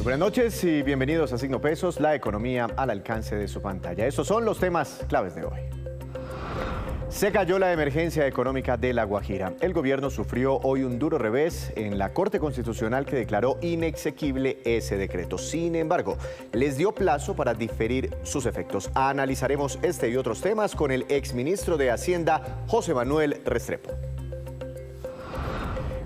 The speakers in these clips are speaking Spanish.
Muy buenas noches y bienvenidos a Signo Pesos, la economía al alcance de su pantalla. Estos son los temas claves de hoy. Se cayó la emergencia económica de La Guajira. El gobierno sufrió hoy un duro revés en la Corte Constitucional que declaró inexequible ese decreto. Sin embargo, les dio plazo para diferir sus efectos. Analizaremos este y otros temas con el exministro de Hacienda, José Manuel Restrepo.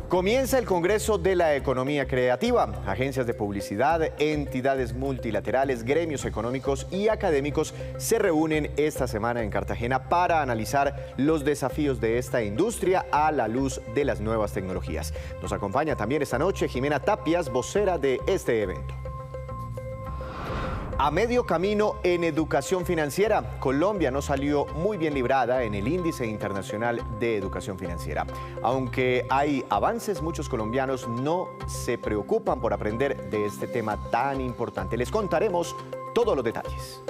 Comienza el Congreso de la Economía Creativa. Agencias de publicidad, entidades multilaterales, gremios económicos y académicos se reúnen esta semana en Cartagena para analizar los desafíos de esta industria a la luz de las nuevas tecnologías. Nos acompaña también esta noche Jimena Tapias, vocera de este evento. A medio camino en educación financiera, Colombia no salió muy bien librada en el Índice Internacional de Educación Financiera. Aunque hay avances, muchos colombianos no se preocupan por aprender de este tema tan importante. Les contaremos todos los detalles.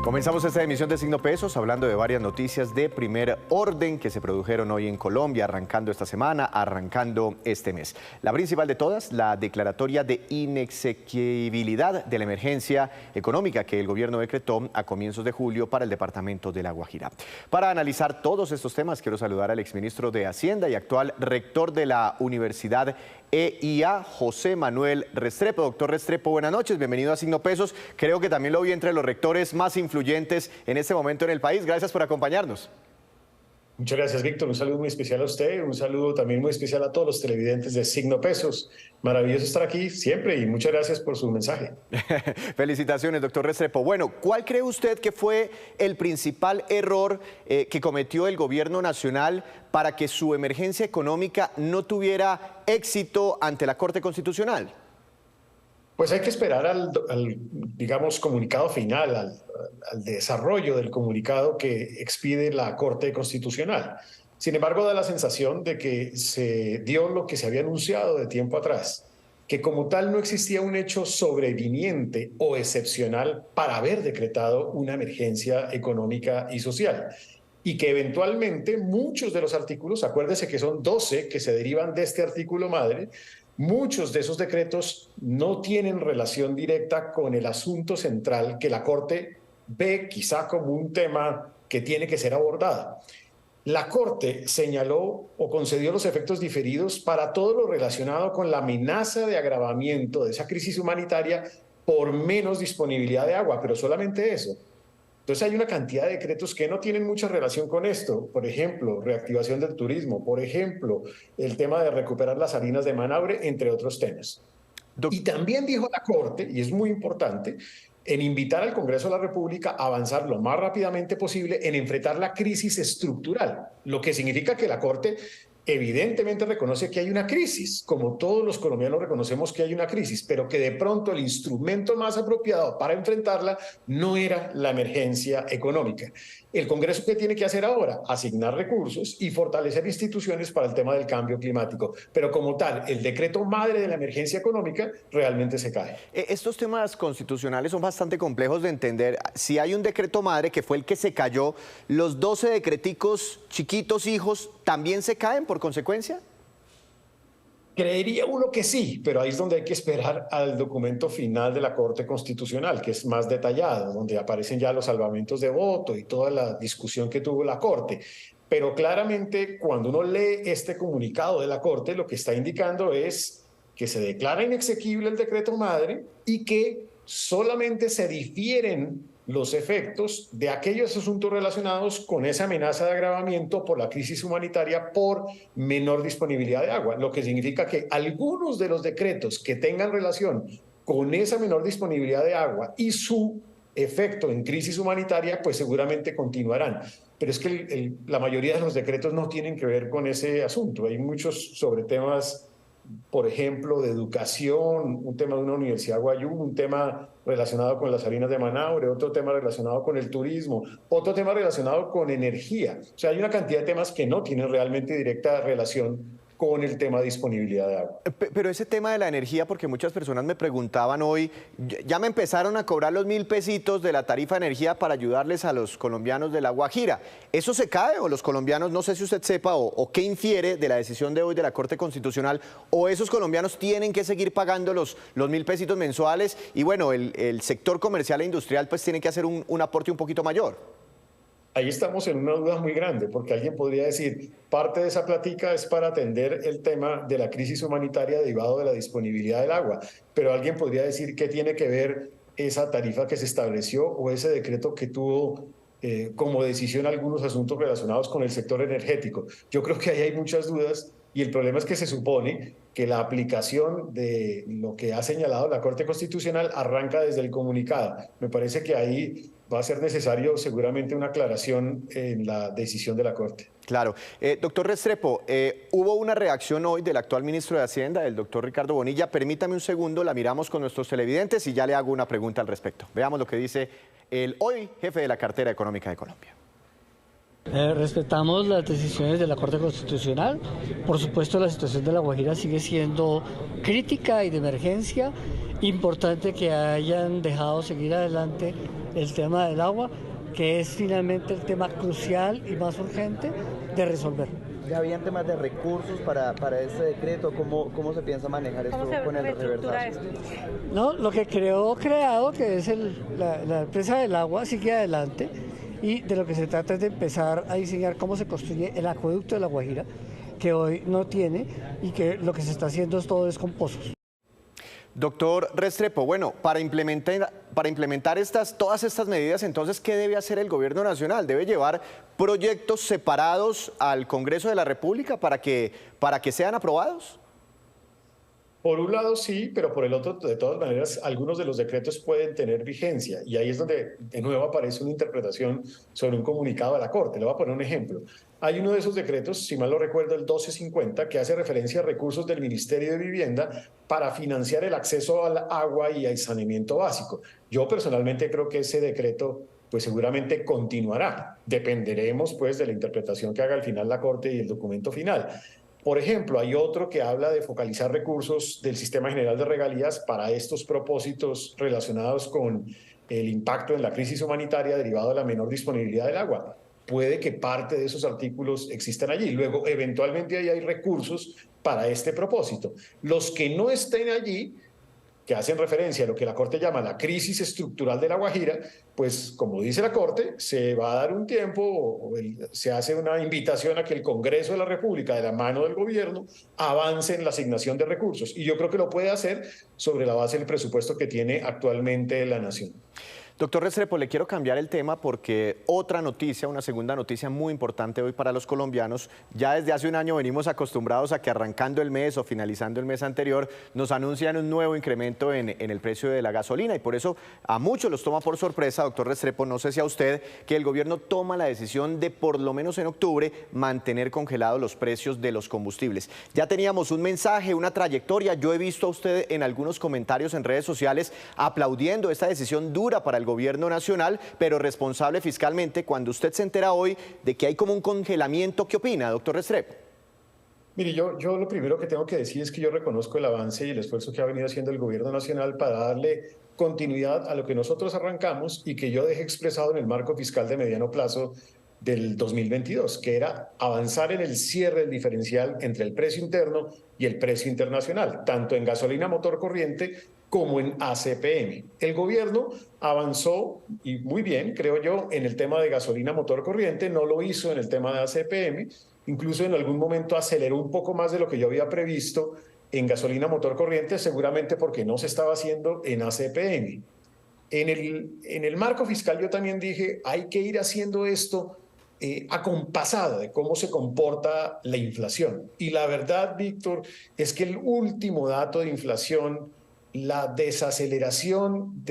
Comenzamos esta emisión de Signo Pesos hablando de varias noticias de primer orden que se produjeron hoy en Colombia, arrancando esta semana, arrancando este mes. La principal de todas, la declaratoria de inexequibilidad de la emergencia económica que el gobierno decretó a comienzos de julio para el departamento de La Guajira. Para analizar todos estos temas, quiero saludar al exministro de Hacienda y actual rector de la Universidad EIA, José Manuel Restrepo. Doctor Restrepo, buenas noches, bienvenido a Signo Pesos. Creo que también lo vi entre los rectores más influyentes en este momento en el país. Gracias por acompañarnos. Muchas gracias, Víctor. Un saludo muy especial a usted, un saludo también muy especial a todos los televidentes de Signo Pesos. Maravilloso estar aquí siempre y muchas gracias por su mensaje. Felicitaciones, doctor Restrepo. Bueno, ¿cuál cree usted que fue el principal error que cometió el gobierno nacional para que su emergencia económica no tuviera éxito ante la Corte Constitucional? Pues hay que esperar al digamos, comunicado final, al desarrollo del comunicado que expide la Corte Constitucional. Sin embargo, da la sensación de que se dio lo que se había anunciado de tiempo atrás, que como tal no existía un hecho sobreviniente o excepcional para haber decretado una emergencia económica y social. Y que eventualmente muchos de los artículos, acuérdese que son 12 que se derivan de este artículo madre, muchos de esos decretos no tienen relación directa con el asunto central que la Corte ve quizá como un tema que tiene que ser abordado. La Corte señaló o concedió los efectos diferidos para todo lo relacionado con la amenaza de agravamiento de esa crisis humanitaria por menos disponibilidad de agua, pero solamente eso. Entonces hay una cantidad de decretos que no tienen mucha relación con esto. Por ejemplo, reactivación del turismo, por ejemplo, el tema de recuperar las harinas de Manaure, entre otros temas. Y también dijo la Corte, y es muy importante, en invitar al Congreso de la República a avanzar lo más rápidamente posible en enfrentar la crisis estructural, lo que significa que la Corte evidentemente reconoce que hay una crisis, como todos los colombianos reconocemos que hay una crisis, pero que de pronto el instrumento más apropiado para enfrentarla no era la emergencia económica. El Congreso, ¿qué tiene que hacer ahora? Asignar recursos y fortalecer instituciones para el tema del cambio climático. Pero como tal, el decreto madre de la emergencia económica realmente se cae. Estos temas constitucionales son bastante complejos de entender. Si hay un decreto madre que fue el que se cayó, ¿los 12 decreticos chiquitos hijos también se caen por consecuencia? Creería uno que sí, pero ahí es donde hay que esperar al documento final de la Corte Constitucional, que es más detallado, donde aparecen ya los salvamentos de voto y toda la discusión que tuvo la Corte. Pero claramente, cuando uno lee este comunicado de la Corte, lo que está indicando es que se declara inexequible el decreto madre y que solamente se difieren los efectos de aquellos asuntos relacionados con esa amenaza de agravamiento por la crisis humanitaria por menor disponibilidad de agua, lo que significa que algunos de los decretos que tengan relación con esa menor disponibilidad de agua y su efecto en crisis humanitaria, pues seguramente continuarán. Pero es que la mayoría de los decretos no tienen que ver con ese asunto. Hay muchos sobre temas, por ejemplo, de educación, un tema de una universidad Guayú, un tema relacionado con las harinas de Manaure, otro tema relacionado con el turismo, otro tema relacionado con energía. O sea, hay una cantidad de temas que no tienen realmente directa relación con el tema de disponibilidad de agua. Pero ese tema de la energía, porque muchas personas me preguntaban hoy, ya me empezaron a cobrar los 1.000 pesitos de la tarifa de energía para ayudarles a los colombianos de La Guajira. ¿Eso se cae o los colombianos, no sé si usted sepa o qué infiere de la decisión de hoy de la Corte Constitucional, o esos colombianos tienen que seguir pagando los 1.000 pesitos mensuales y bueno, el sector comercial e industrial pues tiene que hacer un aporte un poquito mayor? Ahí estamos en una duda muy grande, porque alguien podría decir, parte de esa plática es para atender el tema de la crisis humanitaria derivado de la disponibilidad del agua, pero alguien podría decir qué tiene que ver esa tarifa que se estableció o ese decreto que tuvo como decisión algunos asuntos relacionados con el sector energético. Yo creo que ahí hay muchas dudas y el problema es que se supone que la aplicación de lo que ha señalado la Corte Constitucional arranca desde el comunicado. Me parece que ahí va a ser necesario seguramente una aclaración en la decisión de la Corte. Claro. Doctor Restrepo, hubo una reacción hoy del actual ministro de Hacienda, el doctor Ricardo Bonilla. Permítame un segundo, la miramos con nuestros televidentes y ya le hago una pregunta al respecto. Veamos lo que dice el hoy jefe de la Cartera Económica de Colombia. Respetamos las decisiones de la Corte Constitucional. Por supuesto, la situación de La Guajira sigue siendo crítica y de emergencia. Importante que hayan dejado seguir adelante el tema del agua, que es finalmente el tema crucial y más urgente de resolver. ¿Ya habían temas de recursos para este decreto? ¿Cómo se piensa manejar esto con el reversazo? No, lo que creado, que es la empresa del agua, sigue adelante. Y de lo que se trata es de empezar a diseñar cómo se construye el acueducto de La Guajira, que hoy no tiene, y que lo que se está haciendo es todo con pozos. Doctor Restrepo, bueno, para implementar todas estas medidas, entonces, ¿qué debe hacer el gobierno nacional? ¿Debe llevar proyectos separados al Congreso de la República para que sean aprobados? Por un lado sí, pero por el otro, de todas maneras, algunos de los decretos pueden tener vigencia y ahí es donde de nuevo aparece una interpretación sobre un comunicado de la Corte. Le voy a poner un ejemplo. Hay uno de esos decretos, si mal no recuerdo, el 1250, que hace referencia a recursos del Ministerio de Vivienda para financiar el acceso al agua y al saneamiento básico. Yo personalmente creo que ese decreto pues seguramente continuará. Dependeremos pues de la interpretación que haga al final la Corte y el documento final. Por ejemplo, hay otro que habla de focalizar recursos del Sistema General de Regalías para estos propósitos relacionados con el impacto en la crisis humanitaria derivado de la menor disponibilidad del agua. Puede que parte de esos artículos existan allí. Luego, eventualmente, ahí hay recursos para este propósito. Los que no estén allí, que hacen referencia a lo que la Corte llama la crisis estructural de La Guajira, pues como dice la Corte, se va a dar un tiempo, se hace una invitación a que el Congreso de la República, de la mano del gobierno, avance en la asignación de recursos. Y yo creo que lo puede hacer sobre la base del presupuesto que tiene actualmente la Nación. Doctor Restrepo, le quiero cambiar el tema porque otra noticia, una segunda noticia muy importante hoy para los colombianos. Ya desde hace un año venimos acostumbrados a que arrancando el mes o finalizando el mes anterior nos anuncian un nuevo incremento en el precio de la gasolina y por eso a muchos los toma por sorpresa, doctor Restrepo, no sé si a usted, que el gobierno toma la decisión de por lo menos en octubre mantener congelados los precios de los combustibles. Ya teníamos un mensaje, una trayectoria. Yo he visto a usted en algunos comentarios en redes sociales aplaudiendo esta decisión dura para el gobierno nacional, pero responsable fiscalmente. Cuando usted se entera hoy de que hay como un congelamiento, ¿qué opina, doctor Restrepo? Mire, yo lo primero que tengo que decir es que yo reconozco el avance y el esfuerzo que ha venido haciendo el gobierno nacional para darle continuidad a lo que nosotros arrancamos y que yo dejé expresado en el marco fiscal de mediano plazo del 2022, que era avanzar en el cierre del diferencial entre el precio interno y el precio internacional, tanto en gasolina motor corriente como en ACPM. El gobierno avanzó, y muy bien, creo yo, en el tema de gasolina motor corriente, no lo hizo en el tema de ACPM, incluso en algún momento aceleró un poco más de lo que yo había previsto en gasolina motor corriente, seguramente porque no se estaba haciendo en ACPM. En el marco fiscal yo también dije, hay que ir haciendo esto acompasado de cómo se comporta la inflación. Y la verdad, Víctor, es que el último dato de inflación, la desaceleración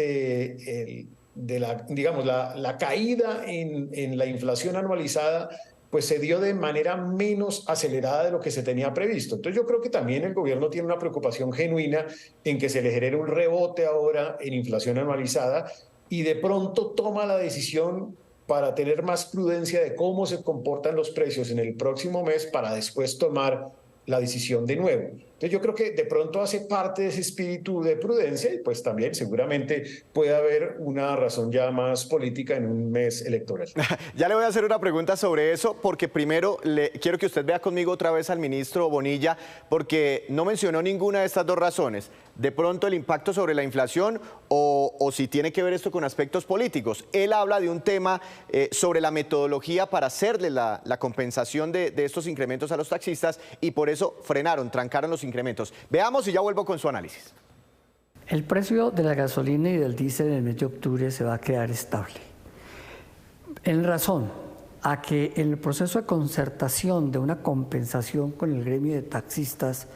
la caída en la inflación anualizada, pues se dio de manera menos acelerada de lo que se tenía previsto. Entonces yo creo que también el gobierno tiene una preocupación genuina en que se le genere un rebote ahora en inflación anualizada y de pronto toma la decisión para tener más prudencia de cómo se comportan los precios en el próximo mes para después tomar la decisión de nuevo. Entonces yo creo que de pronto hace parte de ese espíritu de prudencia y pues también seguramente puede haber una razón ya más política en un mes electoral. Ya le voy a hacer una pregunta sobre eso, porque primero quiero que usted vea conmigo otra vez al ministro Bonilla, porque no mencionó ninguna de estas dos razones. De pronto el impacto sobre la inflación o si tiene que ver esto con aspectos políticos. Él habla de un tema sobre la metodología para hacerle la compensación de estos incrementos a los taxistas y por eso trancaron los incrementos. Veamos y ya vuelvo con su análisis. El precio de la gasolina y del diésel en el mes de octubre se va a quedar estable. En razón a que en el proceso de concertación de una compensación con el gremio de taxistas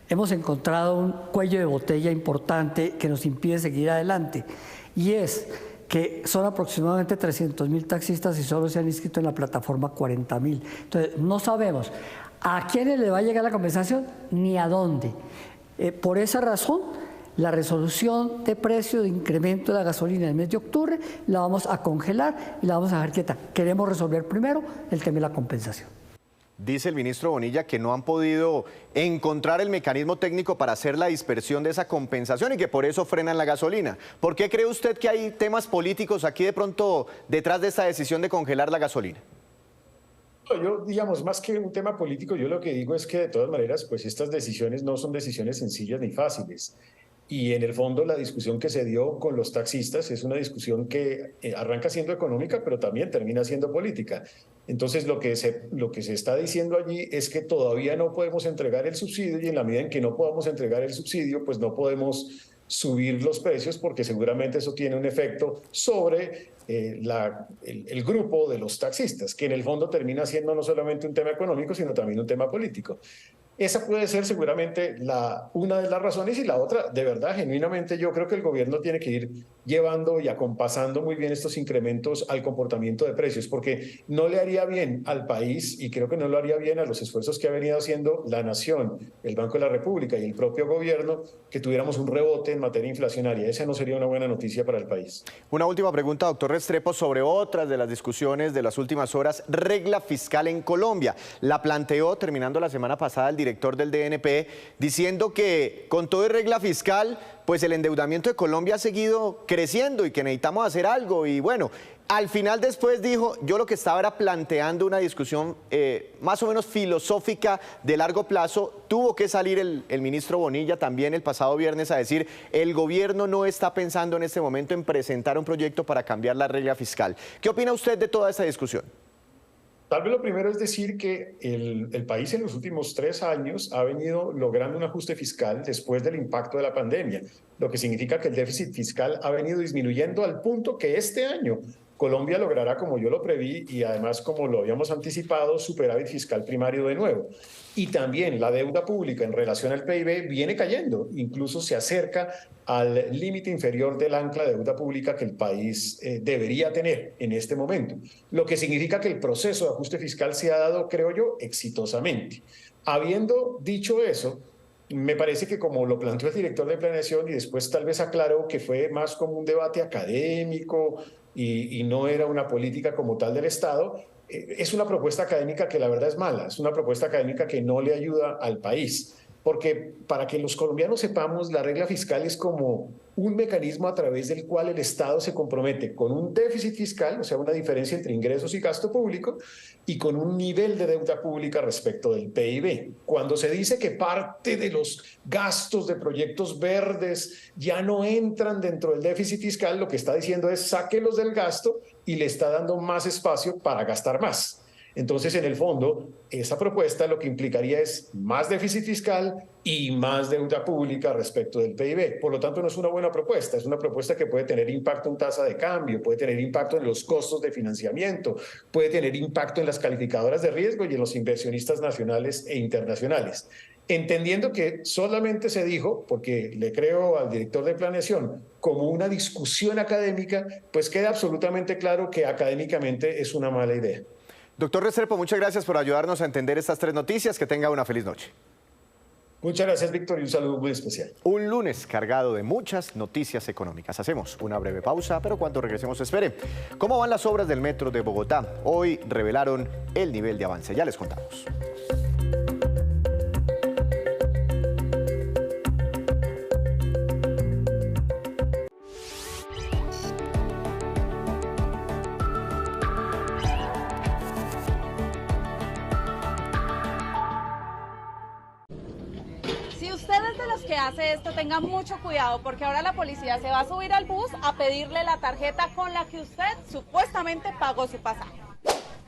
hemos encontrado un cuello de botella importante que nos impide seguir adelante, y es que son aproximadamente 300.000 taxistas y solo se han inscrito en la plataforma 40.000. Entonces, no sabemos a quiénes le va a llegar la compensación ni a dónde. Por esa razón, la resolución de precio de incremento de la gasolina en el mes de octubre la vamos a congelar y la vamos a dejar quieta. Queremos resolver primero el tema de la compensación. Dice el ministro Bonilla que no han podido encontrar el mecanismo técnico para hacer la dispersión de esa compensación y que por eso frenan la gasolina. ¿Por qué cree usted que hay temas políticos aquí de pronto detrás de esta decisión de congelar la gasolina? Yo, digamos, más que un tema político, yo lo que digo es que de todas maneras, pues estas decisiones no son decisiones sencillas ni fáciles. Y en el fondo la discusión que se dio con los taxistas es una discusión que arranca siendo económica, pero también termina siendo política. Entonces lo que se está diciendo allí es que todavía no podemos entregar el subsidio y en la medida en que no podamos entregar el subsidio, pues no podemos subir los precios porque seguramente eso tiene un efecto sobre el grupo de los taxistas, que en el fondo termina siendo no solamente un tema económico, sino también un tema político. Esa puede ser seguramente una de las razones y la otra, de verdad, genuinamente yo creo que el gobierno tiene que ir llevando y acompasando muy bien estos incrementos al comportamiento de precios, porque no le haría bien al país y creo que no lo haría bien a los esfuerzos que ha venido haciendo la Nación, el Banco de la República y el propio gobierno, que tuviéramos un rebote en materia inflacionaria. Esa no sería una buena noticia para el país. Una última pregunta, doctor Restrepo, sobre otras de las discusiones de las últimas horas, regla fiscal en Colombia. La planteó, terminando la semana pasada, el director del DNP, diciendo que con todo y regla fiscal, pues el endeudamiento de Colombia ha seguido creciendo y que necesitamos hacer algo. Y bueno, al final después dijo, yo lo que estaba era planteando una discusión más o menos filosófica de largo plazo. Tuvo que salir el ministro Bonilla también el pasado viernes a decir, el gobierno no está pensando en este momento en presentar un proyecto para cambiar la regla fiscal. ¿Qué opina usted de toda esta discusión? Tal vez lo primero es decir que el país en los últimos 3 años ha venido logrando un ajuste fiscal después del impacto de la pandemia, lo que significa que el déficit fiscal ha venido disminuyendo al punto que este año Colombia logrará, como yo lo preví y además como lo habíamos anticipado, superávit fiscal primario de nuevo. Y también la deuda pública en relación al PIB viene cayendo, incluso se acerca al límite inferior del ancla de deuda pública que el país debería tener en este momento, lo que significa que el proceso de ajuste fiscal se ha dado, creo yo, exitosamente. Habiendo dicho eso, me parece que como lo planteó el director de planeación y después tal vez aclaró que fue más como un debate académico y no era una política como tal del Estado, es una propuesta académica que la verdad es mala, es una propuesta académica que no le ayuda al país. Porque para que los colombianos sepamos, la regla fiscal es como un mecanismo a través del cual el Estado se compromete con un déficit fiscal, o sea, una diferencia entre ingresos y gasto público, y con un nivel de deuda pública respecto del PIB. Cuando se dice que parte de los gastos de proyectos verdes ya no entran dentro del déficit fiscal, lo que está diciendo es sáquelos del gasto y le está dando más espacio para gastar más. Entonces, en el fondo, esa propuesta lo que implicaría es más déficit fiscal y más deuda pública respecto del PIB. Por lo tanto, no es una buena propuesta, es una propuesta que puede tener impacto en tasa de cambio, puede tener impacto en los costos de financiamiento, puede tener impacto en las calificadoras de riesgo y en los inversionistas nacionales e internacionales. Entendiendo que solamente se dijo, porque le creo al director de planeación, como una discusión académica, pues queda absolutamente claro que académicamente es una mala idea. Doctor Restrepo, muchas gracias por ayudarnos a entender estas 3 noticias. Que tenga una feliz noche. Muchas gracias, Víctor, y un saludo muy especial. Un lunes cargado de muchas noticias económicas. Hacemos una breve pausa, pero cuando regresemos espere. ¿Cómo van las obras del metro de Bogotá? Hoy revelaron el nivel de avance. Ya les contamos. hace esto tenga mucho cuidado, porque ahora la policía se va a subir al bus a pedirle la tarjeta con la que usted supuestamente pagó su pasaje.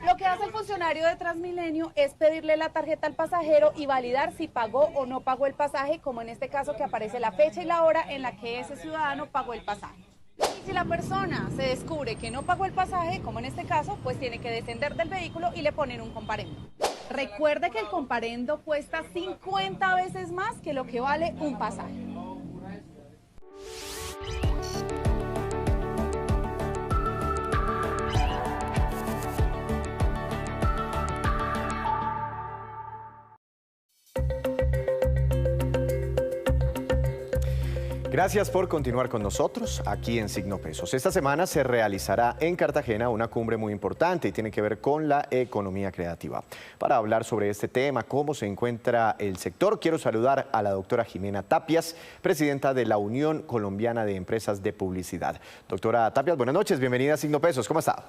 Lo que hace el funcionario de Transmilenio es pedirle la tarjeta al pasajero y validar si pagó o no pagó el pasaje, como en este caso que aparece la fecha y la hora en la que ese ciudadano pagó el pasaje. Y si la persona se descubre que no pagó el pasaje, como en este caso, pues tiene que descender del vehículo y le ponen un comparendo. Recuerde que el comparendo cuesta 50 veces más que lo que vale un pasaje. Gracias por continuar con nosotros aquí en Signo Pesos. Esta semana se realizará en Cartagena una cumbre muy importante y tiene que ver con la economía creativa. Para hablar sobre este tema, cómo se encuentra el sector, quiero saludar a la doctora Jimena Tapias, presidenta de la Unión Colombiana de Empresas de Publicidad. Doctora Tapias, buenas noches, bienvenida a Signo Pesos, ¿cómo está?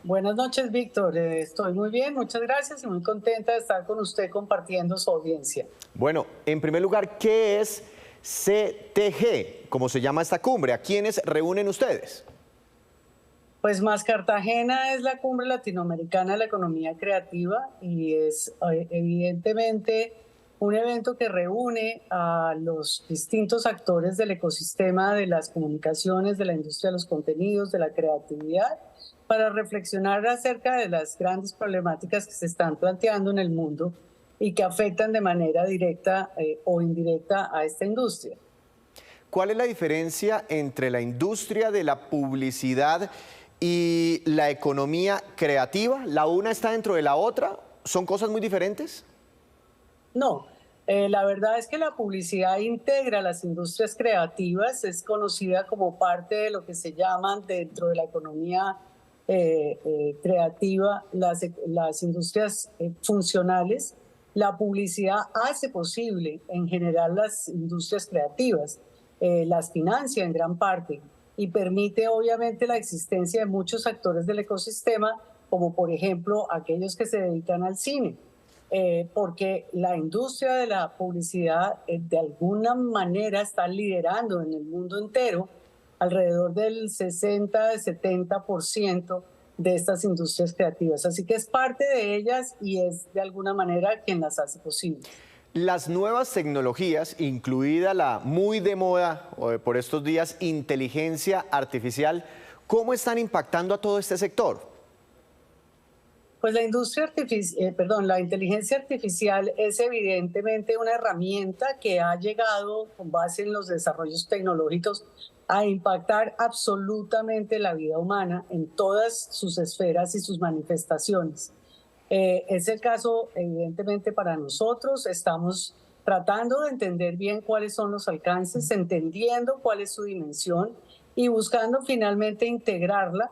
Buenas noches, Víctor. Estoy muy bien, muchas gracias y muy contenta de estar con usted compartiendo su audiencia. Bueno, en primer lugar, ¿qué es CTG? ¿Cómo se llama esta cumbre? ¿A quiénes reúnen ustedes? Pues Más Cartagena es la cumbre latinoamericana de la economía creativa y es evidentemente un evento que reúne a los distintos actores del ecosistema de las comunicaciones, de la industria de los contenidos, de la creatividad, para reflexionar acerca de las grandes problemáticas que se están planteando en el mundo y que afectan de manera directa o indirecta a esta industria. ¿Cuál es la diferencia entre la industria de la publicidad y la economía creativa? ¿La una está dentro de la otra? ¿Son cosas muy diferentes? No, la verdad es que la publicidad integra las industrias creativas, es conocida como parte de lo que se llaman dentro de la economía creativa las industrias funcionales. La publicidad hace posible en general las industrias creativas, las financia en gran parte y permite obviamente la existencia de muchos actores del ecosistema, como por ejemplo aquellos que se dedican al cine, porque la industria de la publicidad de alguna manera está liderando en el mundo entero alrededor del 60-70% de estas industrias creativas. Así que es parte de ellas y es de alguna manera quien las hace posibles. Las nuevas tecnologías, incluida la muy de moda por estos días, inteligencia artificial, ¿cómo están impactando a todo este sector? Pues la inteligencia artificial es evidentemente una herramienta que ha llegado con base en los desarrollos tecnológicos a impactar absolutamente la vida humana en todas sus esferas y sus manifestaciones. Es el caso, evidentemente, para nosotros. Estamos tratando de entender bien cuáles son los alcances, entendiendo cuál es su dimensión y buscando finalmente integrarla,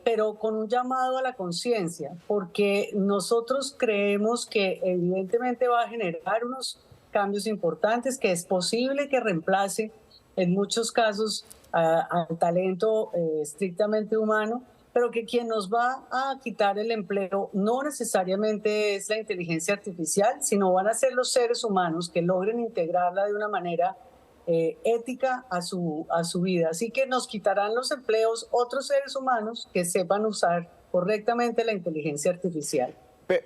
pero con un llamado a la conciencia, porque nosotros creemos que evidentemente va a generar unos cambios importantes, que es posible que reemplace en muchos casos al talento estrictamente humano, pero que quien nos va a quitar el empleo no necesariamente es la inteligencia artificial, sino van a ser los seres humanos que logren integrarla de una manera ética a su vida. Así que nos quitarán los empleos otros seres humanos que sepan usar correctamente la inteligencia artificial.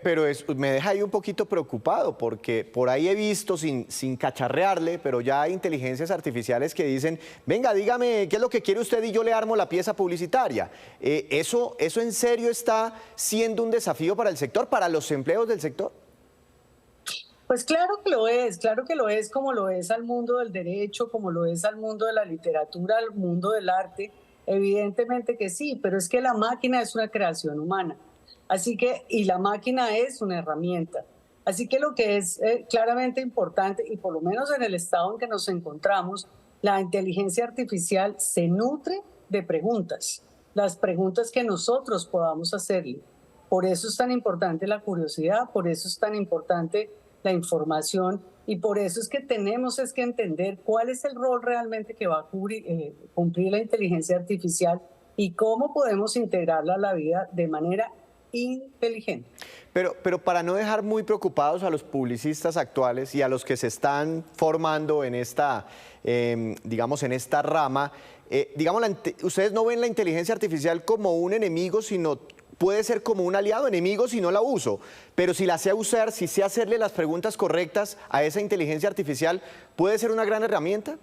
Pero me deja ahí un poquito preocupado porque por ahí he visto, sin cacharrearle, pero ya hay inteligencias artificiales que dicen, venga, dígame qué es lo que quiere usted y yo le armo la pieza publicitaria. ¿Eso en serio está siendo un desafío para el sector, para los empleos del sector? Pues claro que lo es, como lo es al mundo del derecho, como lo es al mundo de la literatura, al mundo del arte. Evidentemente que sí, pero es que la máquina es una creación humana. Así que, y la máquina es una herramienta. Así que lo que es claramente importante, y por lo menos en el estado en que nos encontramos, la inteligencia artificial se nutre de preguntas, las preguntas que nosotros podamos hacerle. Por eso es tan importante la curiosidad, por eso es tan importante la información y por eso es que tenemos que entender cuál es el rol realmente que va a cumplir la inteligencia artificial y cómo podemos integrarla a la vida de manera inteligente. Pero para no dejar muy preocupados a los publicistas actuales y a los que se están formando en esta, digamos, en esta rama, ustedes no ven la inteligencia artificial como un enemigo, sino puede ser como un aliado, enemigo si no la uso, pero si la sé usar, si sé hacerle las preguntas correctas a esa inteligencia artificial, ¿puede ser una gran herramienta?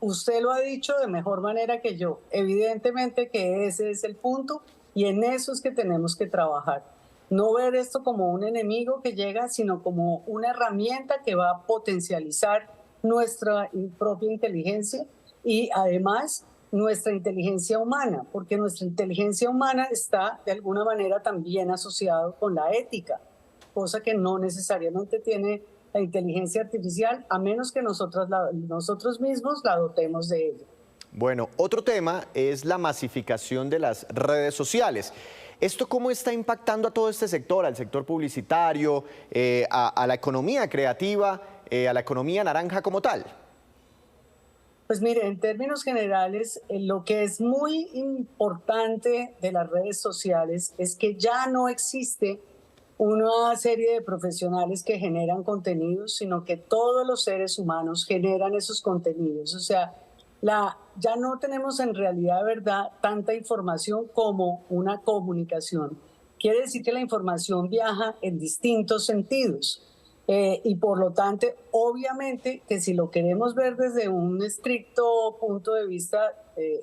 Usted lo ha dicho de mejor manera que yo. Evidentemente que ese es el punto y en eso es que tenemos que trabajar. No ver esto como un enemigo que llega, sino como una herramienta que va a potencializar nuestra propia inteligencia y además nuestra inteligencia humana, porque nuestra inteligencia humana está de alguna manera también asociado con la ética, cosa que no necesariamente tiene la inteligencia artificial, a menos que nosotros mismos la dotemos de ella. Bueno, otro tema es la masificación de las redes sociales. ¿Esto cómo está impactando a todo este sector, al sector publicitario, a la economía creativa, a la economía naranja como tal? Pues mire, en términos generales, lo que es muy importante de las redes sociales es que ya no existe una serie de profesionales que generan contenidos, sino que todos los seres humanos generan esos contenidos. O sea, ya no tenemos en realidad, de verdad, tanta información como una comunicación. Quiere decir que la información viaja en distintos sentidos. Y por lo tanto, obviamente que si lo queremos ver desde un estricto punto de vista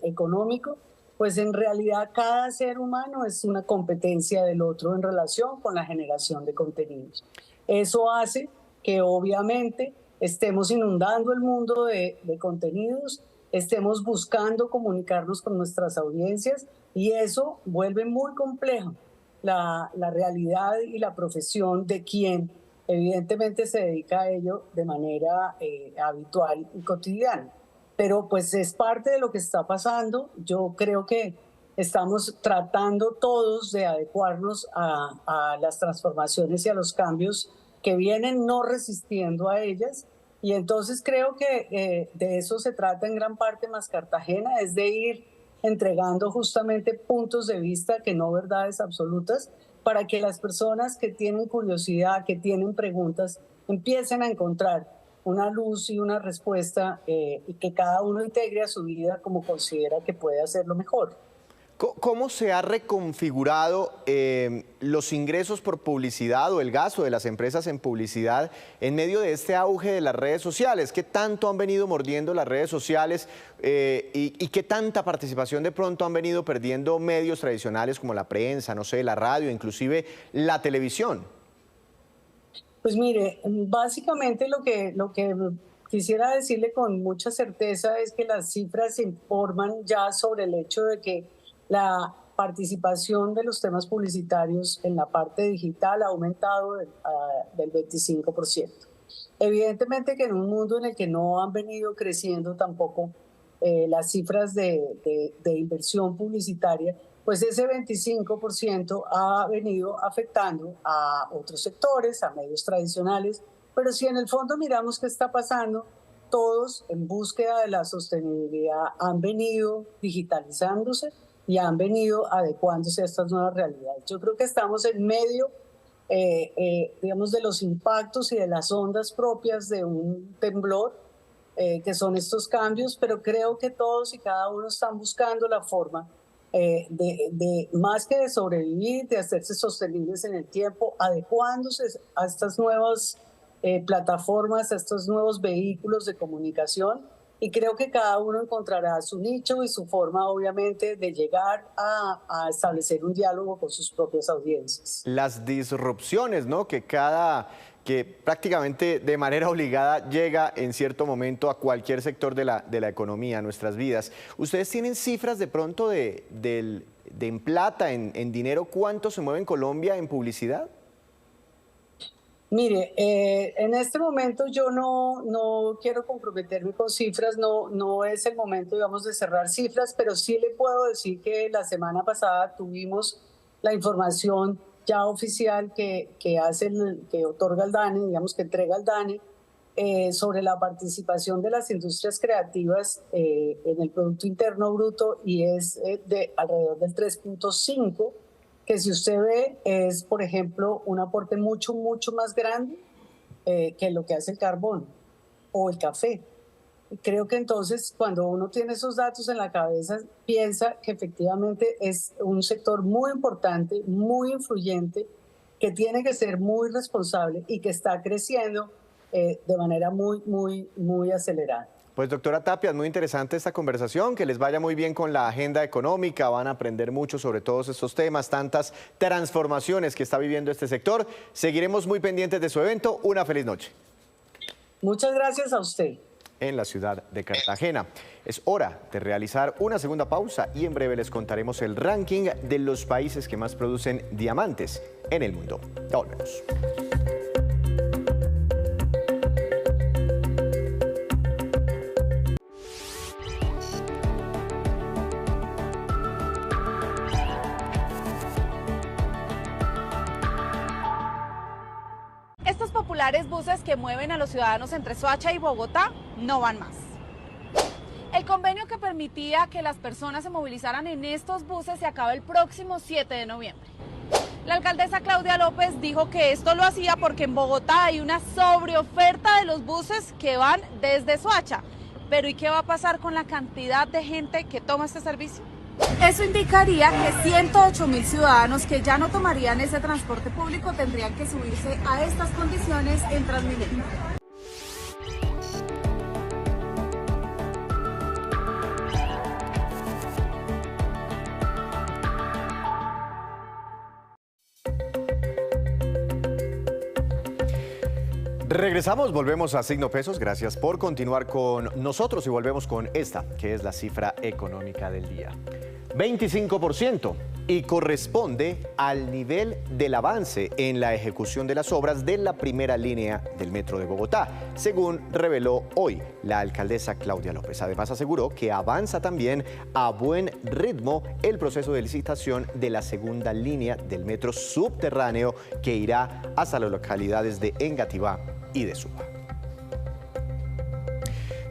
económico, pues en realidad cada ser humano es una competencia del otro en relación con la generación de contenidos. Eso hace que obviamente estemos inundando el mundo de contenidos, estemos buscando comunicarnos con nuestras audiencias y eso vuelve muy complejo la realidad y la profesión de quien evidentemente se dedica a ello de manera habitual y cotidiana. Pero pues es parte de lo que está pasando. Yo creo que estamos tratando todos de adecuarnos a las transformaciones y a los cambios que vienen, no resistiendo a ellas. Y entonces creo que de eso se trata en gran parte Más Cartagena, es de ir entregando justamente puntos de vista que no verdades absolutas, para que las personas que tienen curiosidad, que tienen preguntas, empiecen a encontrar una luz y una respuesta y que cada uno integre a su vida como considera que puede hacerlo mejor. ¿Cómo se ha reconfigurado los ingresos por publicidad o el gasto de las empresas en publicidad en medio de este auge de las redes sociales? ¿Qué tanto han venido mordiendo las redes sociales y qué tanta participación de pronto han venido perdiendo medios tradicionales como la prensa, no sé, la radio, inclusive la televisión? Pues mire, básicamente lo que quisiera decirle con mucha certeza es que las cifras informan ya sobre el hecho de que la participación de los temas publicitarios en la parte digital ha aumentado del 25%. Evidentemente que en un mundo en el que no han venido creciendo tampoco las cifras de inversión publicitaria, pues ese 25% ha venido afectando a otros sectores, a medios tradicionales, pero si en el fondo miramos qué está pasando, todos en búsqueda de la sostenibilidad han venido digitalizándose y han venido adecuándose a estas nuevas realidades. Yo creo que estamos en medio, digamos, de los impactos y de las ondas propias de un temblor, que son estos cambios, pero creo que todos y cada uno están buscando la forma de más que de sobrevivir, de hacerse sostenibles en el tiempo, adecuándose a estas nuevas plataformas, a estos nuevos vehículos de comunicación. Y creo que cada uno encontrará su nicho y su forma, obviamente, de llegar a establecer un diálogo con sus propias audiencias. Las disrupciones, ¿no? Que prácticamente de manera obligada llega en cierto momento a cualquier sector de la economía, a nuestras vidas. ¿Ustedes tienen cifras de pronto en plata, en dinero, cuánto se mueve en Colombia en publicidad? Mire, en este momento yo no quiero comprometerme con cifras, no es el momento, digamos, de cerrar cifras, pero sí le puedo decir que la semana pasada tuvimos la información ya oficial que otorga el DANE, digamos que entrega el DANE, sobre la participación de las industrias creativas en el Producto Interno Bruto y es de alrededor del 3.5%, que si usted ve es, por ejemplo, un aporte mucho más grande que lo que hace el carbón o el café. Creo que entonces cuando uno tiene esos datos en la cabeza, piensa que efectivamente es un sector muy importante, muy influyente, que tiene que ser muy responsable y que está creciendo de manera muy acelerada. Pues doctora Tapia, es muy interesante esta conversación, que les vaya muy bien con la agenda económica, van a aprender mucho sobre todos estos temas, tantas transformaciones que está viviendo este sector. Seguiremos muy pendientes de su evento. Una feliz noche. Muchas gracias a usted. En la ciudad de Cartagena. Es hora de realizar una segunda pausa y en breve les contaremos el ranking de los países que más producen diamantes en el mundo. Ya volvemos. Estos populares buses que mueven a los ciudadanos entre Soacha y Bogotá no van más. El convenio que permitía que las personas se movilizaran en estos buses se acaba el próximo 7 de noviembre. La alcaldesa Claudia López dijo que esto lo hacía porque en Bogotá hay una sobreoferta de los buses que van desde Soacha. Pero ¿y qué va a pasar con la cantidad de gente que toma este servicio? Eso indicaría que 108.000 ciudadanos que ya no tomarían ese transporte público tendrían que subirse a estas condiciones en Transmilenio. Regresamos, volvemos a Signo Pesos. Gracias por continuar con nosotros y volvemos con esta, que es la cifra económica del día. 25% y corresponde al nivel del avance en la ejecución de las obras de la primera línea del Metro de Bogotá, según reveló hoy la alcaldesa Claudia López. Además aseguró que avanza también a buen ritmo el proceso de licitación de la segunda línea del metro subterráneo que irá hasta las localidades de Engativá y de Suba.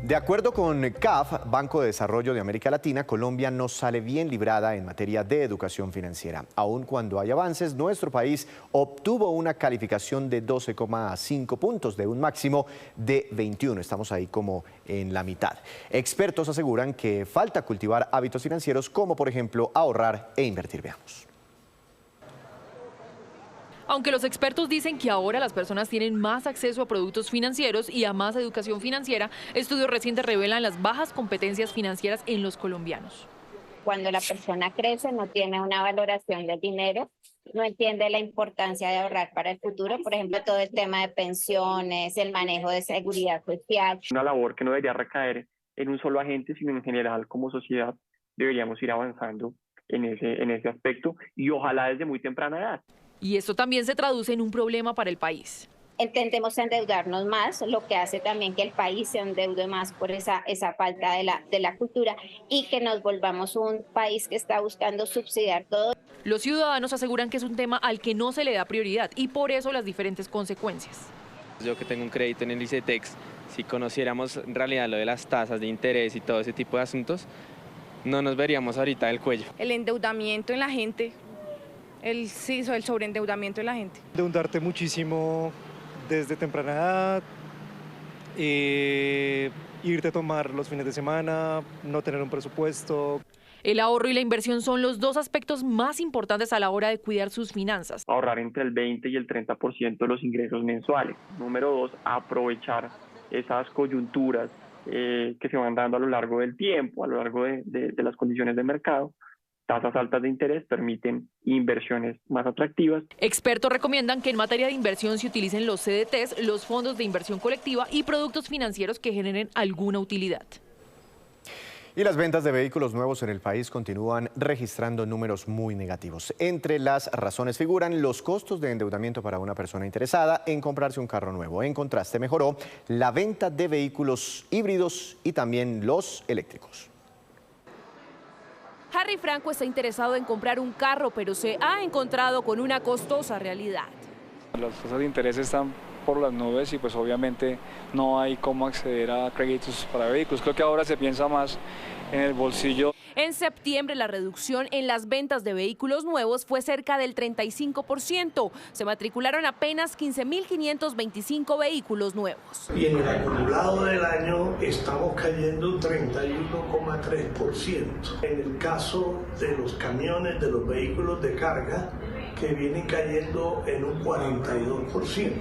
De acuerdo con CAF, Banco de Desarrollo de América Latina, Colombia no sale bien librada en materia de educación financiera. Aun cuando hay avances, nuestro país obtuvo una calificación de 12,5 puntos de un máximo de 21. Estamos ahí como en la mitad. Expertos aseguran que falta cultivar hábitos financieros como, por ejemplo, ahorrar e invertir. Veamos. Aunque los expertos dicen que ahora las personas tienen más acceso a productos financieros y a más educación financiera, estudios recientes revelan las bajas competencias financieras en los colombianos. Cuando la persona crece, no tiene una valoración del dinero, no entiende la importancia de ahorrar para el futuro, por ejemplo, todo el tema de pensiones, el manejo de seguridad social. Una labor que no debería recaer en un solo agente, sino en general como sociedad deberíamos ir avanzando en ese aspecto y ojalá desde muy temprana edad. Y esto también se traduce en un problema para el país. Intentemos endeudarnos más, lo que hace también que el país se endeude más por esa falta de la cultura y que nos volvamos un país que está buscando subsidiar todo. Los ciudadanos aseguran que es un tema al que no se le da prioridad y por eso las diferentes consecuencias. Yo que tengo un crédito en el ICETEX, si conociéramos en realidad lo de las tasas de interés y todo ese tipo de asuntos, no nos veríamos ahorita del cuello. El endeudamiento en la gente. El sobreendeudamiento de la gente. Endeudarte muchísimo desde temprana edad, irte a tomar los fines de semana, no tener un presupuesto. El ahorro y la inversión son los dos aspectos más importantes a la hora de cuidar sus finanzas. Ahorrar entre el 20 y el 30% de los ingresos mensuales. Número 2, aprovechar esas coyunturas que se van dando a lo largo del tiempo, a lo largo de las condiciones de mercado. Tasas altas de interés permiten inversiones más atractivas. Expertos recomiendan que en materia de inversión se utilicen los CDTs, los fondos de inversión colectiva y productos financieros que generen alguna utilidad. Y las ventas de vehículos nuevos en el país continúan registrando números muy negativos. Entre las razones figuran los costos de endeudamiento para una persona interesada en comprarse un carro nuevo. En contraste, mejoró la venta de vehículos híbridos y también los eléctricos. Harry Franco está interesado en comprar un carro, pero se ha encontrado con una costosa realidad. Las tasas de interés están por las nubes y pues obviamente no hay cómo acceder a créditos para vehículos. Creo que ahora se piensa más en el bolsillo. En septiembre, la reducción en las ventas de vehículos nuevos fue cerca del 35%. Se matricularon apenas 15.525 vehículos nuevos. Y en el acumulado del año estamos cayendo un 31,3%. En el caso de los camiones, de los vehículos de carga, que vienen cayendo en un 42%.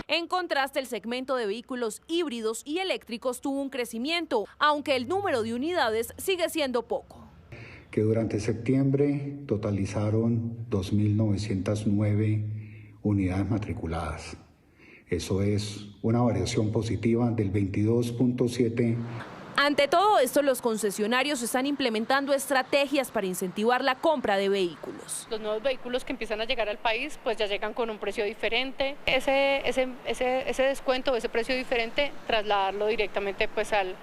En contraste, el segmento de vehículos híbridos y eléctricos tuvo un crecimiento, aunque el número de unidades sigue siendo poco. Que durante septiembre totalizaron 2.909 unidades matriculadas. Eso es una variación positiva del 22,7%. Ante todo esto, los concesionarios están implementando estrategias para incentivar la compra de vehículos. Los nuevos vehículos que empiezan a llegar al país pues ya llegan con un precio diferente. Ese descuento, ese precio diferente, trasladarlo directamente pues al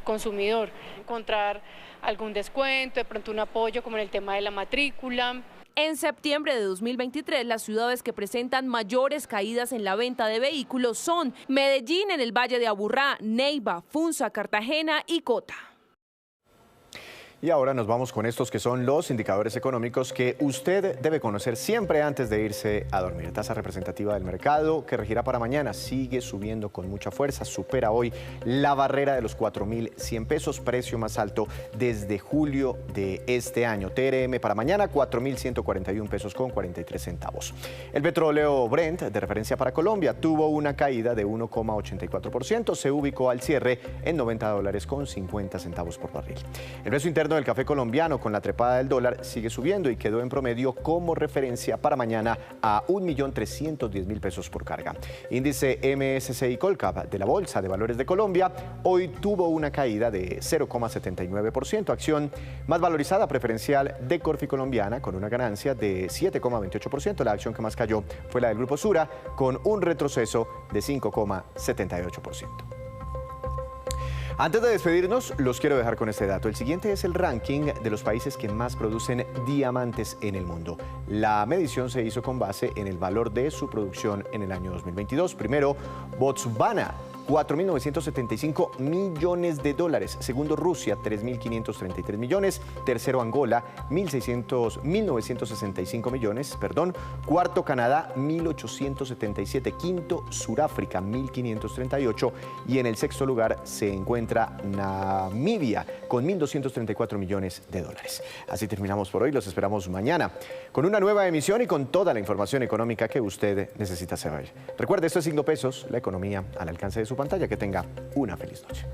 consumidor. Encontrar algún descuento, de pronto un apoyo como en el tema de la matrícula. En septiembre de 2023, las ciudades que presentan mayores caídas en la venta de vehículos son Medellín en el Valle de Aburrá, Neiva, Funza, Cartagena y Cota. Y ahora nos vamos con estos que son los indicadores económicos que usted debe conocer siempre antes de irse a dormir. Tasa representativa del mercado que regirá para mañana sigue subiendo con mucha fuerza, supera hoy la barrera de los 4.100 pesos, precio más alto desde julio de este año. TRM para mañana 4.141 pesos con 43 centavos. El petróleo Brent de referencia para Colombia tuvo una caída de 1,84%, se ubicó al cierre en $90 con 50 centavos por barril. El precio interno del café colombiano con la trepada del dólar sigue subiendo y quedó en promedio como referencia para mañana a 1.310.000 pesos por carga. Índice MSCI Colcap de la Bolsa de Valores de Colombia hoy tuvo una caída de 0,79%, acción más valorizada preferencial de Corfi Colombiana con una ganancia de 7,28%. La acción que más cayó fue la del Grupo Sura con un retroceso de 5,78%. Antes de despedirnos, los quiero dejar con este dato. El siguiente es el ranking de los países que más producen diamantes en el mundo. La medición se hizo con base en el valor de su producción en el año 2022. Primero, Botswana, 4.975 millones de dólares. Segundo, Rusia, 3.533 millones. Tercero, Angola, 1.965 millones. Cuarto, Canadá, 1.877. Quinto, Suráfrica, 1.538. Y en el sexto lugar se encuentra Namibia, con 1.234 millones de dólares. Así terminamos por hoy. Los esperamos mañana con una nueva emisión y con toda la información económica que usted necesita saber. Recuerde, esto es Signo Pesos, la economía al alcance de su pantalla. Que tenga una feliz noche.